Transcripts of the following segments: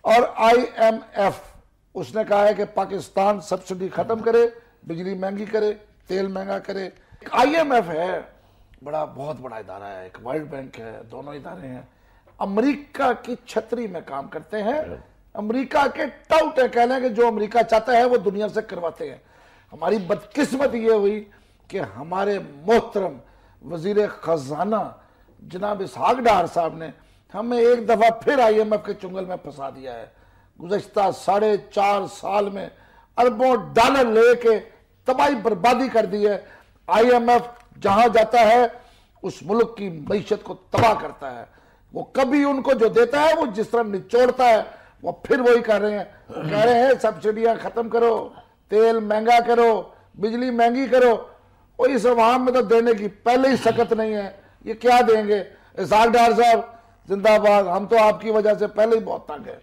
اور I am F اس نے کہا ہے کہ پاکستان سبسڈی ختم کرے، بجلی مہنگی کرے، تیل مہنگا کرے۔ آئی ایم ایف ہے بہت بڑا ادارہ ہے، ایک ورلڈ بینک ہے، دونوں ادارے ہیں، امریکہ کی چھتری میں کام کرتے ہیں، امریکہ کے ٹاؤٹ ہیں، کہہ لیں کہ جو امریکہ چاہتا ہے وہ دنیا سے کرواتے ہیں۔ ہماری بدقسمت یہ ہوئی کہ ہمارے محترم وزیر خزانہ جناب اسحاق ڈار صاحب نے ہمیں ایک دفعہ پھر آئی ایم ایف کے چنگل میں پھنسا دیا ہے۔ گزشتہ 4.5 سال میں اربوں ڈالر لے کے تباہی بربادی کر دی ہے۔ آئی ایم ایف جہاں جاتا ہے اس ملک کی معیشت کو تباہ کرتا ہے۔ وہ کبھی ان کو جو دیتا ہے وہ جس طرح نچوڑتا ہے، وہ پھر وہی کر رہے ہیں۔ وہ کہہ رہے ہیں سبسڈیاں ختم کرو، تیل مہنگا کرو، بجلی مہنگی کرو، اور اس عوام میں تو دینے کی پہلے ہی سکت نہیں ہے، یہ کیا دیں گے؟ اسحاق ڈار صاحب زندہ باد، ہم تو آپ کی وجہ سے پہلے ہی بہت تنگ ہیں۔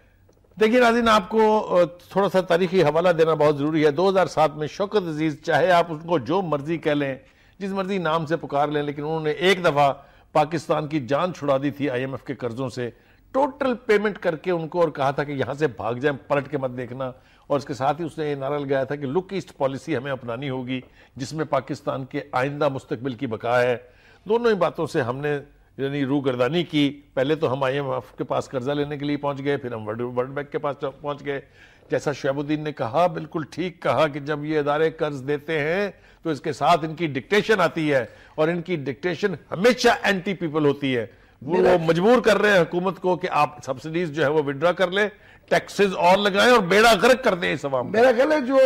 دیکھیے ناظرین، آپ کو تھوڑا سا تاریخی حوالہ دینا بہت ضروری ہے۔ 2007 میں شوکت عزیز، چاہے آپ ان کو جو مرضی کہہ لیں، جس مرضی نام سے پکار لیں، لیکن انہوں نے ایک دفعہ پاکستان کی جان چھڑا دی تھی آئی ایم ایف کے قرضوں سے، ٹوٹل پیمنٹ کر کے ان کو، اور کہا تھا کہ یہاں سے بھاگ جائیں، پلٹ کے مت دیکھنا۔ اور اس کے ساتھ ہی اس نے یہ نعرہ لگایا تھا کہ لک ایسٹ پالیسی ہمیں اپنانی ہوگی، جس میں پاکستان کے آئندہ مستقبل کی بقا ہے۔ دونوں ہی باتوں سے ہم نے یعنی روگردانی کی۔ پہلے تو ہم آئی ایم ایف کے پاس قرضہ لینے کے لیے پہنچ گئے، پھر ہم ورلڈ بینک کے پاس پہنچ گئے۔ جیسا شعیب الدین نے کہا، بالکل ٹھیک کہا، کہ جب یہ ادارے قرض دیتے ہیں تو اس کے ساتھ ان کی ڈکٹیشن آتی ہے، اور ان کی ڈکٹیشن ہمیشہ اینٹی پیپل ہوتی ہے۔ وہ مجبور کر رہے ہیں حکومت کو کہ آپ سبسڈیز جو ہے وہ وڈرا کر لیں، ٹیکسز اور لگائیں، اور بیڑا غرق کر دیں اس عوام کا۔ میرا خیال ہے جو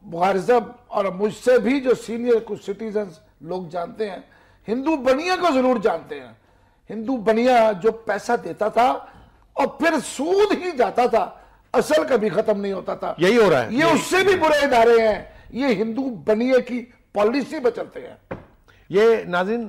بخاری صاحب اور مجھ سے بھی جو سینئر کچھ سٹیزنز لوگ جانتے ہیں، ہندو بنیا کو ضرور جانتے ہیں۔ ہندو بنیا جو پیسہ دیتا تھا اور پھر سود ہی جاتا تھا، اصل کبھی ختم نہیں ہوتا تھا۔ یہی ہو رہا ہے۔ یہ اس سے بھی برے ادارے ہیں، یہ ہندو بنیے کی پالیسی پہ چلتے ہیں۔ یہ ناظرین،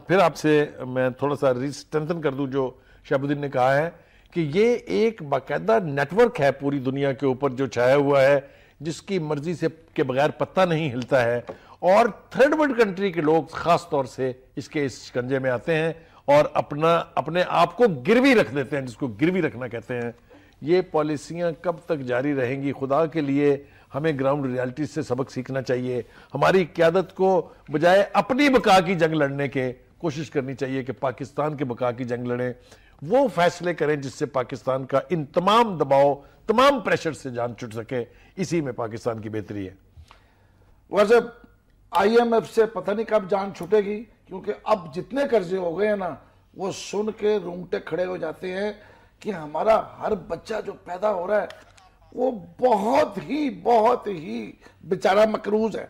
پھر آپ سے میں تھوڑا سا ریسٹرنتھن کر دوں جو شہاب الدین نے کہا ہے، کہ یہ ایک باقاعدہ نیٹ ورک ہے پوری دنیا کے اوپر جو چھایا ہوا ہے، جس کی مرضی سے کے بغیر پتہ نہیں ہلتا ہے، اور تھرڈ ورلڈ کنٹری کے لوگ خاص طور سے اس کے شکنجے میں آتے ہیں اور اپنے آپ کو گروی رکھ دیتے ہیں، جس کو گروی رکھنا کہتے ہیں۔ یہ پالیسیاں کب تک جاری رہیں گی؟ خدا کے لیے ہمیں گراؤنڈ ریالٹی سے سبق سیکھنا چاہیے۔ ہماری قیادت کو بجائے اپنی بقا کی جنگ لڑنے کے کوشش کرنی چاہیے کہ پاکستان کے بقا کی جنگ لڑیں، وہ فیصلے کریں جس سے پاکستان کا ان تمام دباؤ، تمام پریشر سے جان چھٹ سکے۔ اسی میں پاکستان کی بہتری ہے۔ ویسے آئی ایم ایف سے پتہ نہیں کب جان چھٹے گی، کیونکہ اب جتنے قرضے ہو گئے ہیں نا، وہ سن کے رونگٹے کھڑے ہو جاتے ہیں کہ ہمارا ہر بچہ جو پیدا ہو رہا ہے وہ بہت ہی بیچارہ مقروض ہے۔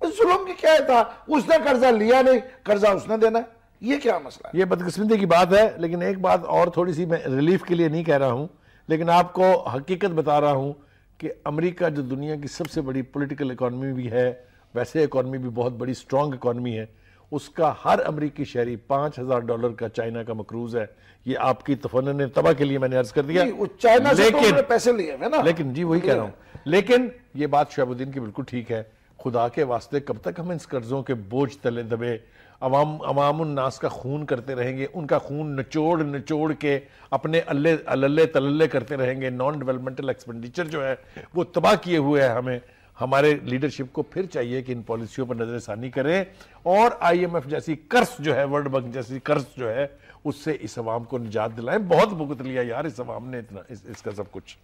ظلم کی کیا تھا؟ اس نے قرضہ لیا نہیں، قرضہ اس نے دینا ہے، یہ کیا مسئلہ ہے؟ یہ بدقسمتی کی بات ہے، لیکن ایک بات اور تھوڑی سی میں ریلیف کے لیے نہیں کہہ رہا ہوں، لیکن آپ کو حقیقت بتا رہا ہوں کہ امریکہ جو دنیا کی سب سے بڑی پولیٹیکل اکانومی بھی ہے، ویسے اکانومی بھی بہت بڑی سٹرونگ اکانومی ہے، اس کا ہر امریکی شہری $5000 کا چائنا کا مقروض ہے۔ یہ آپ کی تفنن تباہ کے لیے میں نے عرض کر دیا، چائنا سے تو انہوں نے پیسے لیے ہیں نا۔ لیکن جی وہی کہہ رہا ہوں، لیکن یہ بات شہاب الدین کی بالکل ٹھیک ہے۔ خدا کے واسطے کب تک ہم اس قرضوں کے بوجھ تلے دبے عوام الناس کا خون کرتے رہیں گے، ان کا خون نچوڑ کے اپنے اللہ تللے کرتے رہیں گے؟ نان ڈیولپمنٹل ایکسپینڈیچر جو ہے وہ تباہ کیے ہوئے ہے۔ ہمارے لیڈرشپ کو پھر چاہیے کہ ان پالیسیوں پر نظر ثانی کریں، اور آئی ایم ایف جیسی قرض جو ہے، ورلڈ بینک جیسی قرض جو ہے، اس سے اس عوام کو نجات دلائیں۔ بہت بھگت لیا یار اس عوام نے اتنا اس کا سب کچھ۔